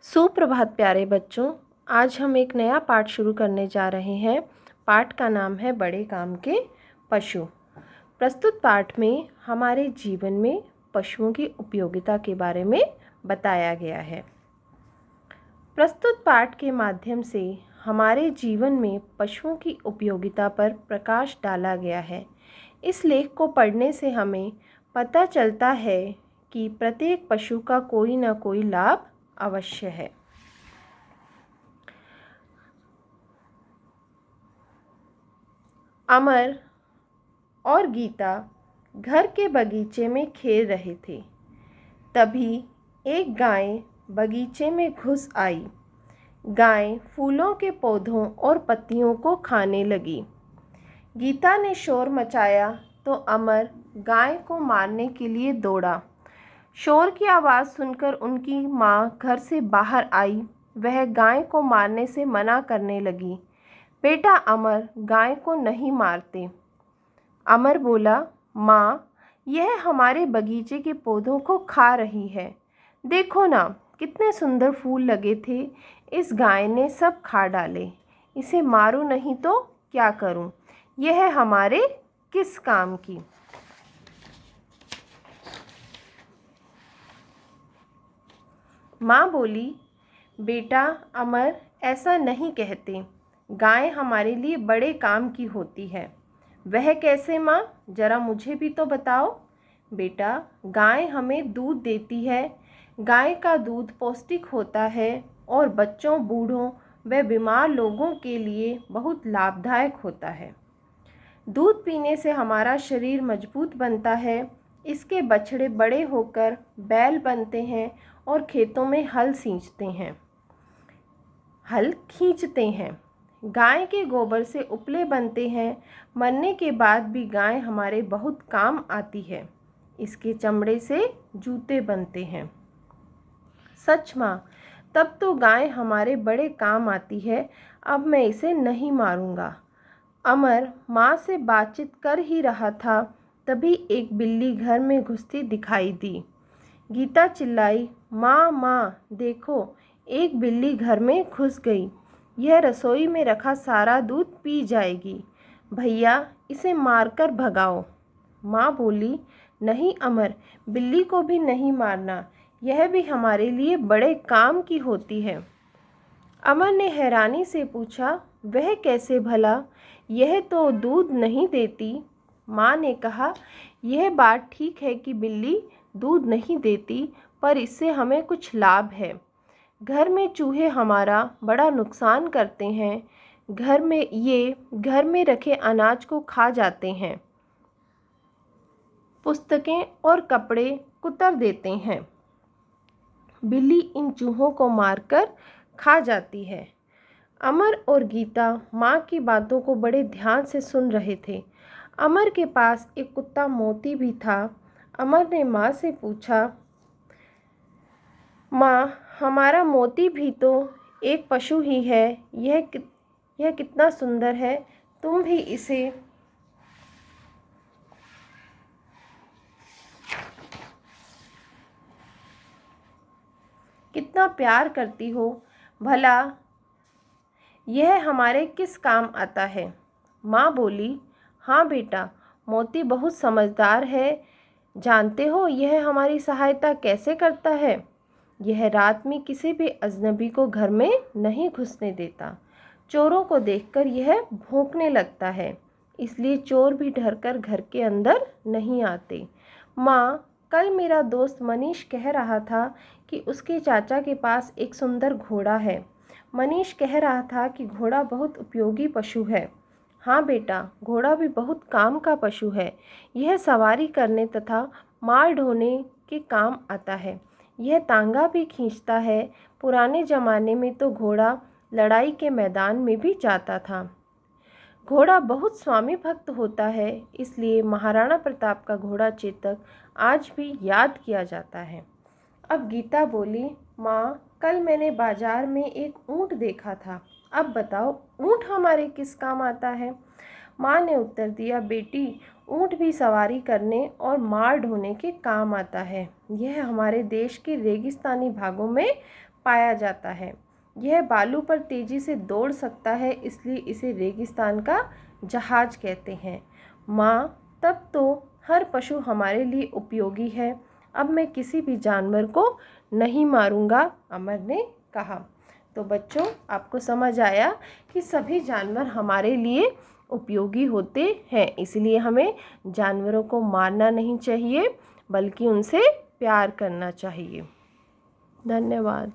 सुप्रभात प्यारे बच्चों। आज हम एक नया पाठ शुरू करने जा रहे हैं। पाठ का नाम है बड़े काम के पशु। प्रस्तुत पाठ में हमारे जीवन में पशुओं की उपयोगिता के बारे में बताया गया है। प्रस्तुत पाठ के माध्यम से हमारे जीवन में पशुओं की उपयोगिता पर प्रकाश डाला गया है। इस लेख को पढ़ने से हमें पता चलता है कि प्रत्येक पशु का कोई ना कोई लाभ अवश्य है। अमर और गीता घर के बगीचे में खेल रहे थे। तभी एक गाय बगीचे में घुस आई। गाय फूलों के पौधों और पत्तियों को खाने लगी। गीता ने शोर मचाया तो अमर गाय को मारने के लिए दौड़ा। शोर की आवाज़ सुनकर उनकी माँ घर से बाहर आई। वह गाय को मारने से मना करने लगी। बेटा अमर, गाय को नहीं मारते। अमर बोला, माँ, यह हमारे बगीचे के पौधों को खा रही है। देखो ना, कितने सुंदर फूल लगे थे, इस गाय ने सब खा डाले। इसे मारूं नहीं तो क्या करूं? यह हमारे किस काम की? माँ बोली, बेटा अमर, ऐसा नहीं कहते। गाय हमारे लिए बड़े काम की होती है। वह कैसे माँ? ज़रा मुझे भी तो बताओ। बेटा, गाय हमें दूध देती है। गाय का दूध पौष्टिक होता है और बच्चों, बूढ़ों व बीमार लोगों के लिए बहुत लाभदायक होता है। दूध पीने से हमारा शरीर मजबूत बनता है। इसके बछड़े बड़े होकर बैल बनते हैं और खेतों में हल खींचते हैं। गाय के गोबर से उपले बनते हैं। मरने के बाद भी गाय हमारे बहुत काम आती है। इसके चमड़े से जूते बनते हैं। सच माँ, तब तो गाय हमारे बड़े काम आती है। अब मैं इसे नहीं मारूंगा। अमर माँ से बातचीत कर ही रहा था, तभी एक बिल्ली घर में घुसती दिखाई दी। गीता चिल्लाई, माँ माँ, देखो, एक बिल्ली घर में घुस गई। यह रसोई में रखा सारा दूध पी जाएगी। भैया, इसे मारकर भगाओ। माँ बोली, नहीं अमर, बिल्ली को भी नहीं मारना। यह भी हमारे लिए बड़े काम की होती है। अमर ने हैरानी से पूछा, वह कैसे भला? यह तो दूध नहीं देती। माँ ने कहा, यह बात ठीक है कि बिल्ली दूध नहीं देती, पर इससे हमें कुछ लाभ है। घर में चूहे हमारा बड़ा नुकसान करते हैं। घर में रखे अनाज को खा जाते हैं। पुस्तकें और कपड़े कुतर देते हैं। बिल्ली इन चूहों को मारकर खा जाती है। अमर और गीता माँ की बातों को बड़े ध्यान से सुन रहे थे। अमर के पास एक कुत्ता मोती भी था। अमर ने माँ से पूछा, माँ, हमारा मोती भी तो एक पशु ही है। यह कितना सुंदर है। तुम भी इसे कितना प्यार करती हो। भला यह हमारे किस काम आता है? माँ बोली, हाँ बेटा, मोती बहुत समझदार है। जानते हो यह हमारी सहायता कैसे करता है? यह रात में किसी भी अजनबी को घर में नहीं घुसने देता। चोरों को देखकर यह भौंकने लगता है, इसलिए चोर भी डरकर घर के अंदर नहीं आते। माँ, कल मेरा दोस्त मनीष कह रहा था कि उसके चाचा के पास एक सुंदर घोड़ा है। मनीष कह रहा था कि घोड़ा बहुत उपयोगी पशु है। हाँ बेटा, घोड़ा भी बहुत काम का पशु है। यह सवारी करने तथा माल ढोने के काम आता है। यह तांगा भी खींचता है। पुराने ज़माने में तो घोड़ा लड़ाई के मैदान में भी जाता था। घोड़ा बहुत स्वामी भक्त होता है, इसलिए महाराणा प्रताप का घोड़ा चेतक आज भी याद किया जाता है। अब गीता बोली, माँ, कल मैंने बाजार में एक ऊँट देखा था। अब बताओ, ऊँट हमारे किस काम आता है? माँ ने उत्तर दिया, बेटी, ऊँट भी सवारी करने और माल ढोने के काम आता है। यह हमारे देश के रेगिस्तानी भागों में पाया जाता है। यह बालू पर तेजी से दौड़ सकता है, इसलिए इसे रेगिस्तान का जहाज कहते हैं। माँ, तब तो हर पशु हमारे लिए उपयोगी है। अब मैं किसी भी जानवर को नहीं मारूंगा, अमर ने कहा। तो बच्चों, आपको समझ आया कि सभी जानवर हमारे लिए उपयोगी होते हैं, इसलिए हमें जानवरों को मारना नहीं चाहिए, बल्कि उनसे प्यार करना चाहिए। धन्यवाद।